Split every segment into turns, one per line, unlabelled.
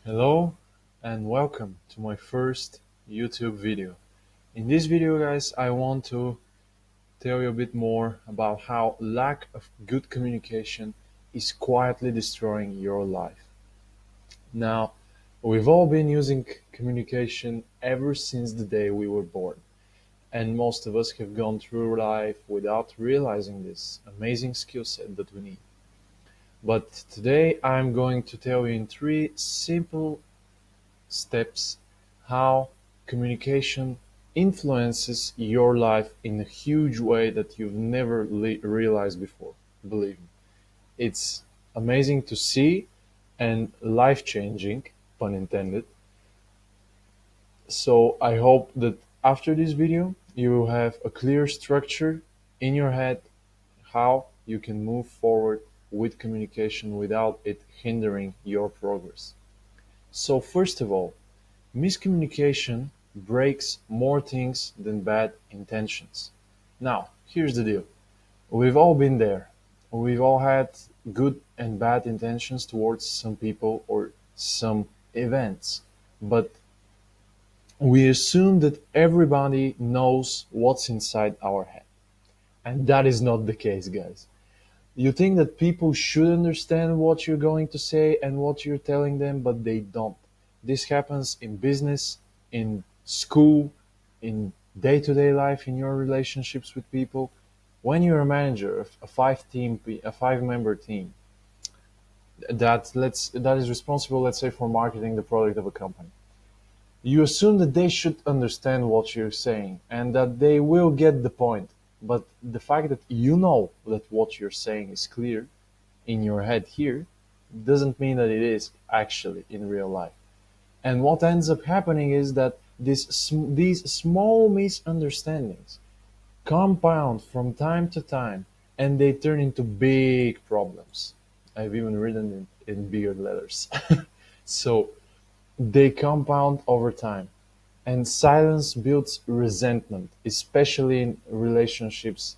Hello and welcome to my first YouTube video. In this video guys, I want to tell you a bit more about how lack of good communication is quietly destroying your life. Now, we've all been using communication ever since the day we were born, and most of us have gone through life without realizing this amazing skill set that we need. But today I'm going to tell you in three simple steps how communication influences your life in a huge way that you've never realized before. Believe me, it's amazing to see and life changing, pun intended. So I hope that after this video you have a clear structure in your head how you can move forward with communication without it hindering your progress. So first of all, miscommunication breaks more things than bad intentions. Now, here's the deal. We've all been there. We've all had good and bad intentions towards some people or some events. But we assume that everybody knows what's inside our head. And that is not the case, guys. You think that people should understand what you're going to say and what you're telling them, but they don't. This happens in business, in school, in day-to-day life, in your relationships with people. When you're a manager of a five-member team that is responsible, let's say, for marketing the product of a company, you assume that they should understand what you're saying and that they will get the point. But the fact that you know that what you're saying is clear in your head here doesn't mean that it is actually in real life. And what ends up happening is that these small misunderstandings compound from time to time and they turn into big problems. I've even written it in bigger letters. So they compound over time. And silence builds resentment, especially in relationships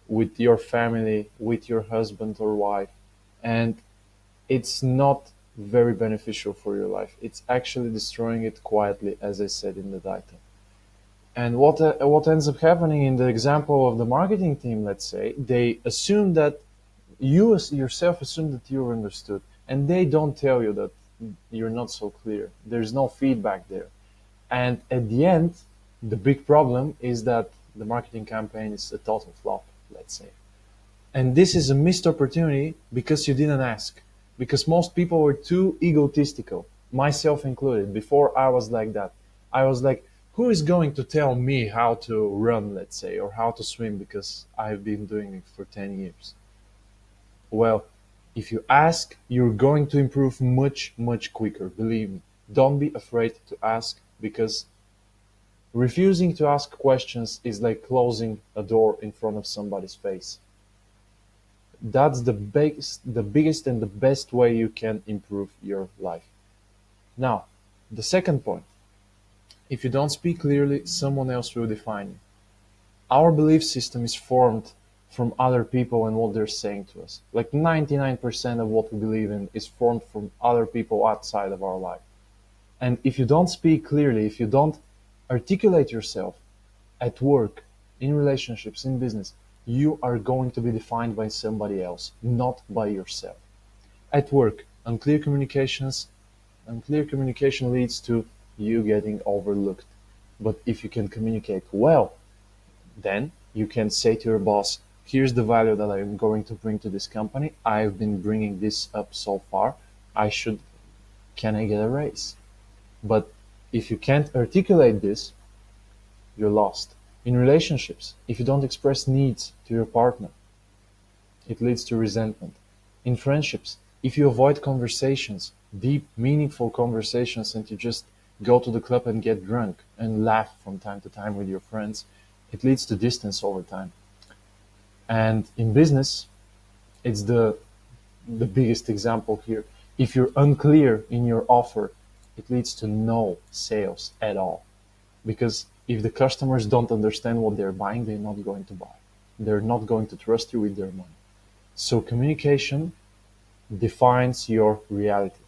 with your family, with your husband or wife. And it's not very beneficial for your life. It's actually destroying it quietly, as I said in the title. And what ends up happening in the example of the marketing team, let's say, they assume that yourself assume that you're understood, and they don't tell you that you're not so clear. There's no feedback there. And at the end, the big problem is that the marketing campaign is a total flop, let's say. And this is a missed opportunity because you didn't ask. Because most people were too egotistical, myself included. Before I was like that. I was like, who is going to tell me how to run, let's say, or how to swim because I've been doing it for 10 years? Well, if you ask, you're going to improve much, much quicker. Believe me. Don't be afraid to ask because refusing to ask questions is like closing a door in front of somebody's face. That's the biggest and the best way you can improve your life. Now, the second point, if you don't speak clearly, someone else will define you. Our belief system is formed from other people and what they're saying to us. Like 99% of what we believe in is formed from other people outside of our life. And if you don't speak clearly, if you don't articulate yourself at work, in relationships, in business, you are going to be defined by somebody else, not by yourself. At work, unclear communication leads to you getting overlooked. But if you can communicate well, then you can say to your boss, here's the value that I'm going to bring to this company. I've been bringing this up so far. I should, can I get a raise? But if you can't articulate this, you're lost. In relationships, if you don't express needs to your partner, it leads to resentment. In friendships, if you avoid conversations, deep, meaningful conversations, and you just go to the club and get drunk and laugh from time to time with your friends, it leads to distance over time. And in business, it's the biggest example here. If you're unclear in your offer, it leads to no sales at all. Because if the customers don't understand what they're buying, they're not going to buy. They're not going to trust you with their money. So communication defines your reality.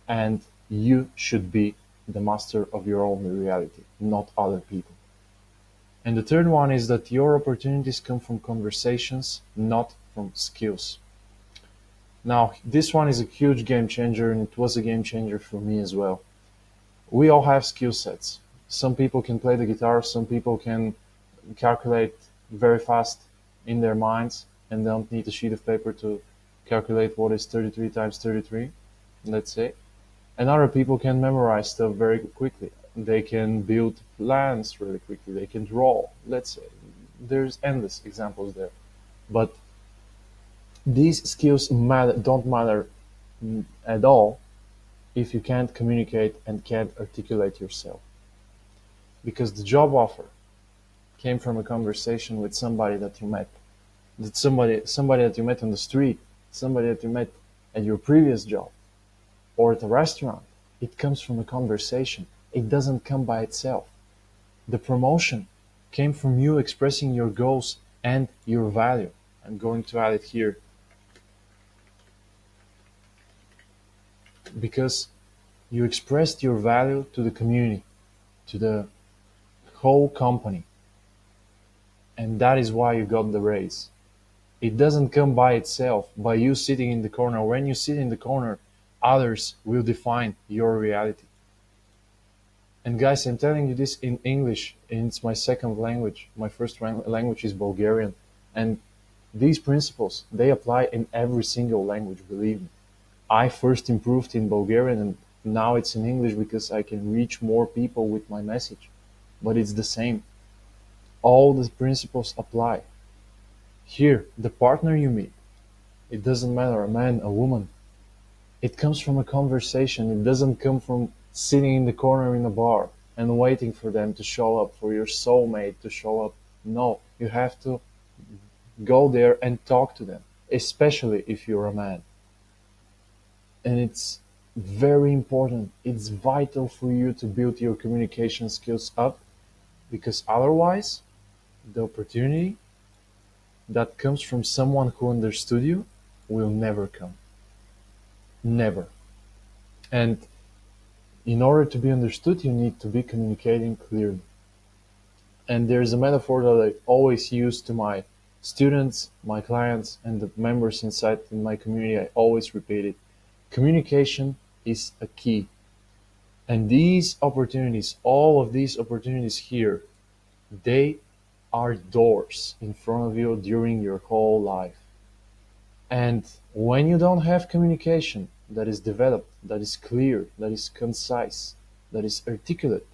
And You should be the master of your own reality, not other people. And the third one is that your opportunities come from conversations, not from skills. Now, this one is a huge game changer, and it was a game changer for me as well. We all have skill sets. Some people can play the guitar, some people can calculate very fast in their minds and don't need a sheet of paper to calculate what is 33 times 33, let's say. And other people can memorize stuff very quickly. They can build plans really quickly. They can draw, let's say. There's endless examples there. But these skills don't matter at all if you can't communicate and can't articulate yourself. Because the job offer came from a conversation with somebody that you met. That somebody that you met on the street, somebody that you met at your previous job or at a restaurant. It comes from a conversation. It doesn't come by itself. The promotion came from you expressing your goals and your value. I'm going to add it here because you expressed your value to the community, to the whole company, and that is why you got the raise. It doesn't come by itself, by you sitting in the corner. When you sit in the corner, others will define your reality. And guys, I'm telling you this in English, and it's my second language. My first language is Bulgarian. And these principles, they apply in every single language, believe me. I first improved in Bulgarian and now it's in English because I can reach more people with my message. But it's the same. All the principles apply. Here, the partner you meet, it doesn't matter, a man, a woman, it comes from a conversation. It doesn't come from sitting in the corner in a bar and waiting for them to show up, for your soulmate to show up. No, you have to go there and talk to them, especially if you're a man. And it's very important. It's vital for you to build your communication skills up because otherwise, the opportunity that comes from someone who understood you will never come. Never. And in order to be understood, you need to be communicating clearly. And there's a metaphor that I always use to my students, my clients, and the members inside in my community. I always repeat it. Communication is a key. And these opportunities, all of these opportunities here, they are doors in front of you during your whole life. And when you don't have communication that is developed, that is clear, that is concise, that is articulate,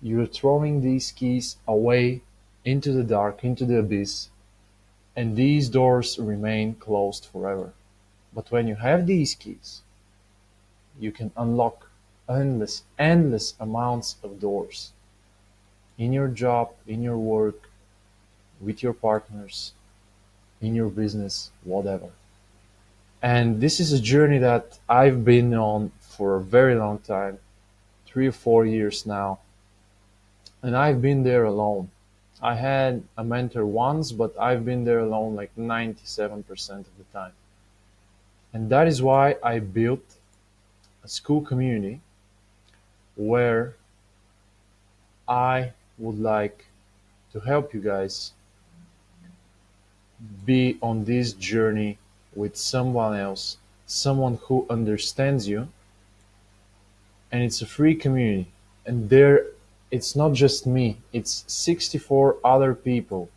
you're throwing these keys away into the dark, into the abyss, and these doors remain closed forever. But when you have these keys, you can unlock endless amounts of doors in your job, in your work, with your partners, in your business, whatever. And this is a journey that I've been on for a very long time, 3 or 4 years now. And I've been there alone. I had a mentor once, but I've been there alone like 97% of the time. And that is why I built a school community where I would like to help you guys be on this journey with someone else, someone who understands you. And it's a free community. And there, it's not just me, it's 64 other people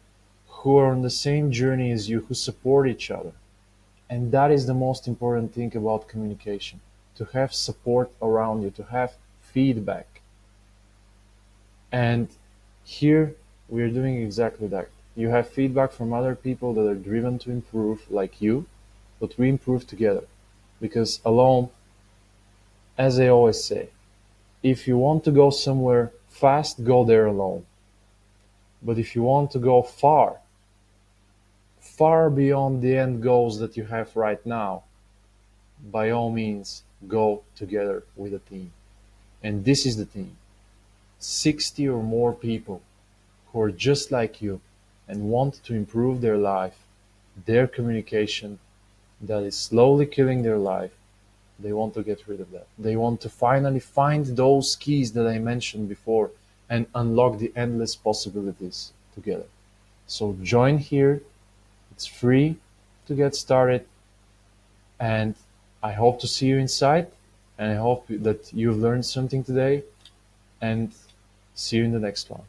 who are on the same journey as you, who support each other. And that is the most important thing about communication, to have support around you, to have feedback. And here we are doing exactly that. You have feedback from other people that are driven to improve, like you, but we improve together. Because alone, as I always say, if you want to go somewhere fast, go there alone. But if you want to go far, far beyond the end goals that you have right now, by all means, go together with a team. And this is the team. 60 or more people who are just like you and want to improve their life, their communication that is slowly killing their life, They want to get rid of that. They want to finally find those keys that I mentioned before and unlock the endless possibilities together. So join here. It's free to get started, and I hope to see you inside. And I hope that you've learned something today, and see you in the next one.